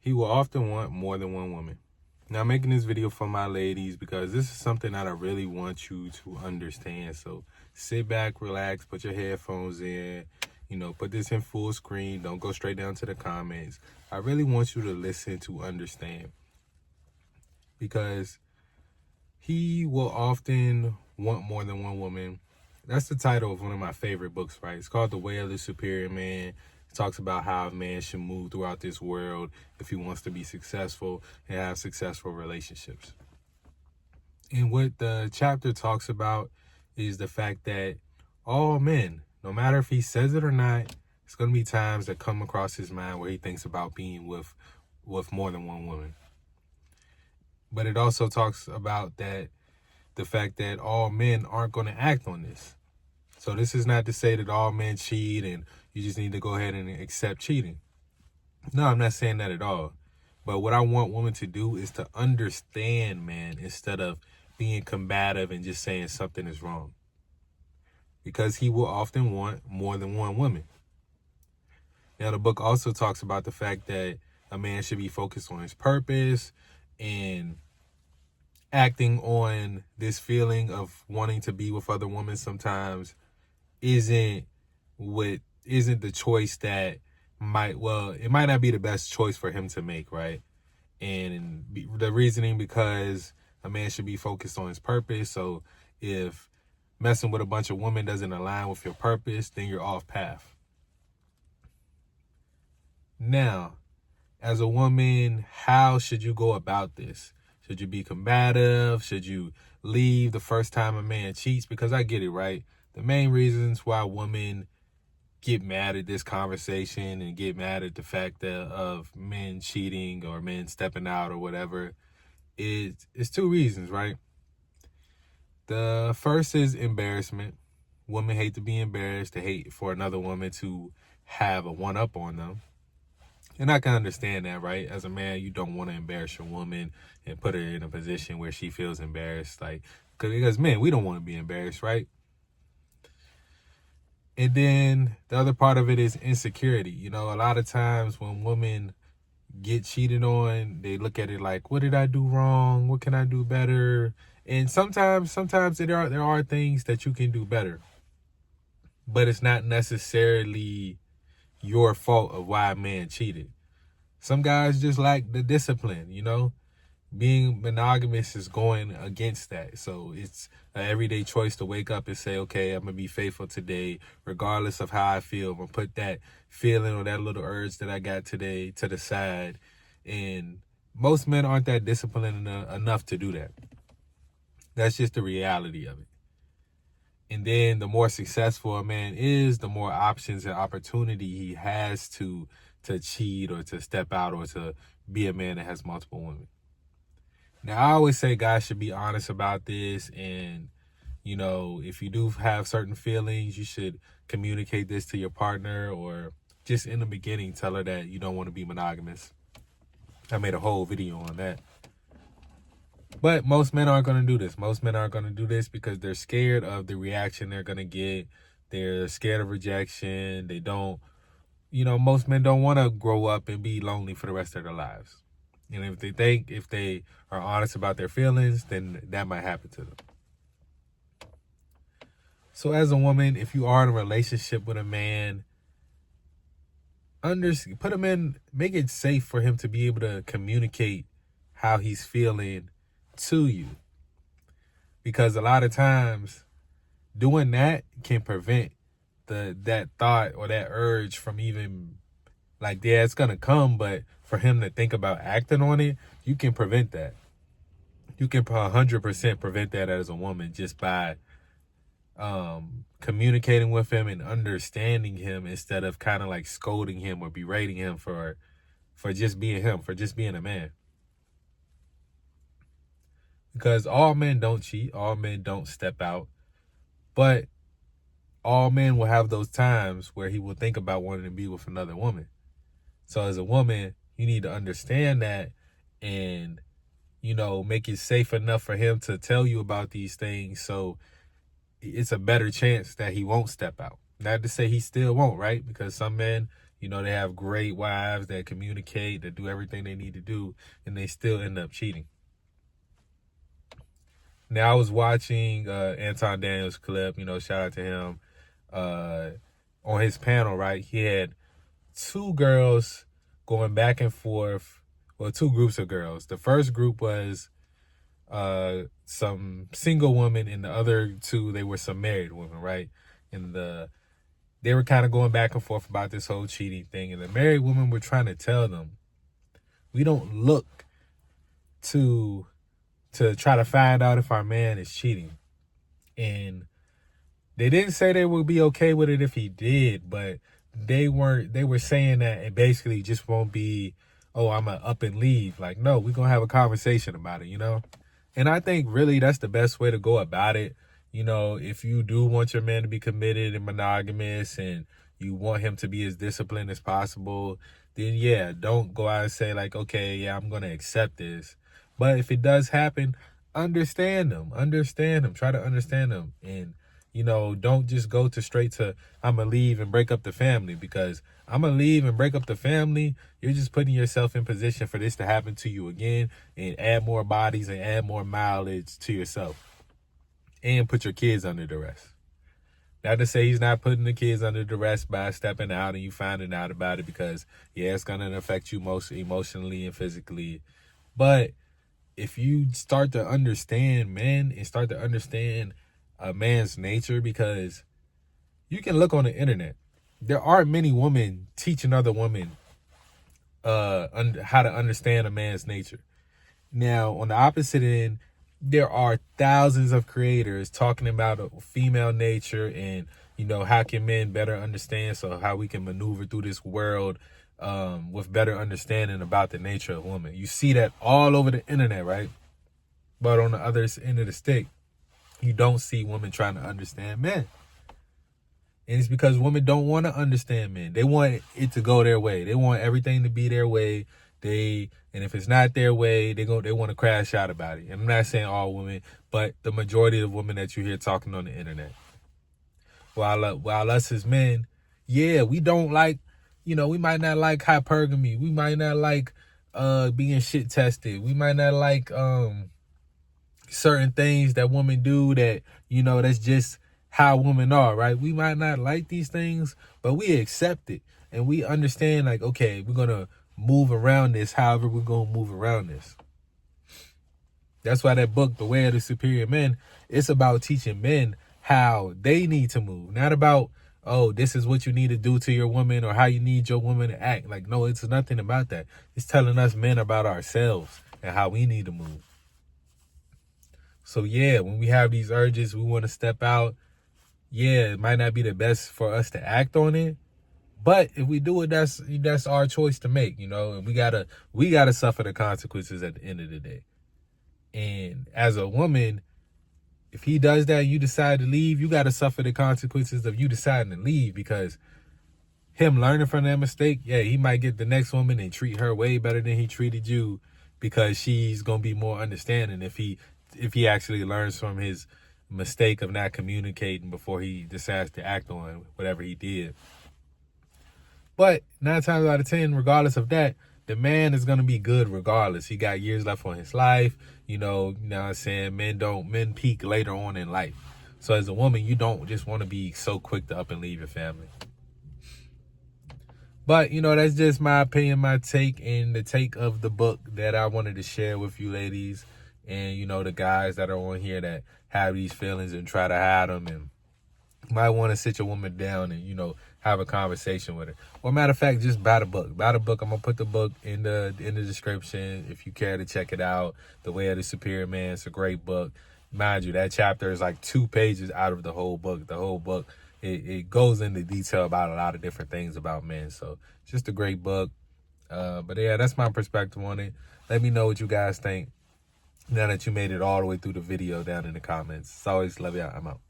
He will often want more than one woman. Now, I'm making this video for my ladies because this is something that I really want you to understand. So sit back, relax, put your headphones in, put this in full screen. Don't go straight down to the comments. I really want you to listen to understand, because he will often want more than one woman. That's the title of one of my favorite books, right? It's called The Way of the Superior Man. It talks about how a man should move throughout this world if he wants to be successful and have successful relationships. And what the chapter talks about is the fact that all men, no matter if he says it or not, it's going to be times that come across his mind where he thinks about being with more than one woman. But it also talks about the fact that all men aren't going to act on this. So this is not to say that all men cheat and you just need to go ahead and accept cheating. No, I'm not saying that at all. But what I want women to do is to understand, man, instead of being combative and just saying something is wrong. Because he will often want more than one woman. Now, the book also talks about the fact that a man should be focused on his purpose and acting on this feeling of wanting to be with other women sometimes isn't the choice that it might not be the best choice for him to make, right? And the reasoning, because a man should be focused on his purpose. So if messing with a bunch of women doesn't align with your purpose, then you're off path. Now, as a woman, how should you go about this? Should you be combative? Should you leave the first time a man cheats? Because I get it, right? The main reasons why women get mad at this conversation and get mad at the fact of men cheating or men stepping out or whatever is two reasons, right? The first is embarrassment. Women hate to be embarrassed. They hate for another woman to have a one-up on them. And I can understand that, right? As a man, you don't want to embarrass your woman and put her in a position where she feels embarrassed. Because men, we don't want to be embarrassed, right? And then the other part of it is insecurity. A lot of times when women get cheated on, they look at it like, what did I do wrong? What can I do better? And sometimes there are things that you can do better. But it's not necessarily your fault of why a man cheated. Some guys just lack the discipline, Being monogamous is going against that. So it's an everyday choice to wake up and say, okay, I'm going to be faithful today, regardless of how I feel. I'm going to put that feeling or that little urge that I got today to the side. And most men aren't that disciplined enough to do that. That's just the reality of it. And then the more successful a man is, the more options and opportunity he has to cheat or to step out or to be a man that has multiple women. Now, I always say guys should be honest about this. And, if you do have certain feelings, you should communicate this to your partner, or just in the beginning, tell her that you don't want to be monogamous. I made a whole video on that. But most men aren't going to do this. Most men aren't going to do this because they're scared of the reaction they're going to get. They're scared of rejection. They don't, most men don't want to grow up and be lonely for the rest of their lives. And if they are honest about their feelings, then that might happen to them. So as a woman, if you are in a relationship with a man, put him in, make it safe for him to be able to communicate how he's feeling to you. Because a lot of times doing that can prevent that thought or that urge from even, it's going to come, but for him to think about acting on it, you can prevent that. You can 100% prevent that as a woman just by communicating with him and understanding him instead of kind of scolding him or berating him for just being him, for just being a man. Because all men don't cheat, all men don't step out, but all men will have those times where he will think about wanting to be with another woman. So as a woman, you need to understand that and, make it safe enough for him to tell you about these things so it's a better chance that he won't step out. Not to say he still won't, right? Because some men, You know, they have great wives that communicate, that do everything they need to do, and they still end up cheating. Now, I was watching Anton Daniels' clip, you know, shout out to him, on his panel, right? He had two girls going back and forth, well, two groups of girls. The first group was some single women, and the other two, they were some married women, right? And they were kind of going back and forth about this whole cheating thing. And the married women were trying to tell them, we don't look to try to find out if our man is cheating. And they didn't say they would be okay with it if he did, but they were saying that it basically just won't be, oh, I'm going to up and leave. Like, no, we're going to have a conversation about it, you know? And I think really that's the best way to go about it. You know, if you do want your man to be committed and monogamous and you want him to be as disciplined as possible, then yeah, don't go out and say like, okay, yeah, I'm going to accept this. But if it does happen, understand them, try to understand them. And, you know, don't just go straight to, I'm going to leave and break up the family, because I'm going to leave and break up the family. You're just putting yourself in position for this to happen to you again and add more bodies and add more mileage to yourself and put your kids under duress. Not to say he's not putting the kids under duress by stepping out and you finding out about it, because, yeah, it's going to affect you most emotionally and physically. But if you start to understand men and start to understand a man's nature, because you can look on the internet. There aren't many women teaching other women how to understand a man's nature. Now, on the opposite end, there are thousands of creators talking about female nature and, you know, how can men better understand, so how we can maneuver through this world with better understanding about the nature of women. You see that all over the internet, right? But on the other end of the stick, you don't see women trying to understand men. And it's because women don't want to understand men. They want it to go their way. They want everything to be their way. And if it's not their way, they want to crash out about it. And I'm not saying all women, but the majority of women that you hear talking on the internet. While us as men, yeah, we don't like, you know, we might not like hypergamy. We might not like being shit tested. We might not like certain things that women do that, you know, that's just how women are, right? We might not like these things, but we accept it. And we understand, like, okay, we're going to move around this however we're going to move around this. That's why that book, The Way of the Superior Men, it's about teaching men how they need to move. Not about, oh, this is what you need to do to your woman or how you need your woman to act. Like, no, it's nothing about that. It's telling us men about ourselves and how we need to move. So, yeah, when we have these urges, we want to step out. Yeah, it might not be the best for us to act on it. But if we do it, that's our choice to make, you know, and we gotta suffer the consequences at the end of the day. And as a woman, if he does that, you decide to leave, you gotta suffer the consequences of you deciding to leave, because him learning from that mistake, yeah, he might get the next woman and treat her way better than he treated you, because she's gonna be more understanding if he actually learns from his mistake of not communicating before he decides to act on whatever he did. But 9 times out of 10, regardless of that, the man is going to be good regardless. He got years left on his life. You know what I'm saying? Men peak later on in life. So as a woman, you don't just want to be so quick to up and leave your family. But, you know, that's just my opinion, my take, and the take of the book that I wanted to share with you ladies. And, you know, the guys that are on here that have these feelings and try to hide them, and might want to sit your woman down and, you know, have a conversation with her. Or matter of fact, just buy the book. I'm going to put the book in the description if you care to check it out. The Way of the Superior Man. It's a great book. Mind you, that chapter is like 2 pages out of the whole book. The whole book, it goes into detail about a lot of different things about men. So it's just a great book. But yeah, that's my perspective on it. Let me know what you guys think now that you made it all the way through the video down in the comments. As always, love y'all. I'm out.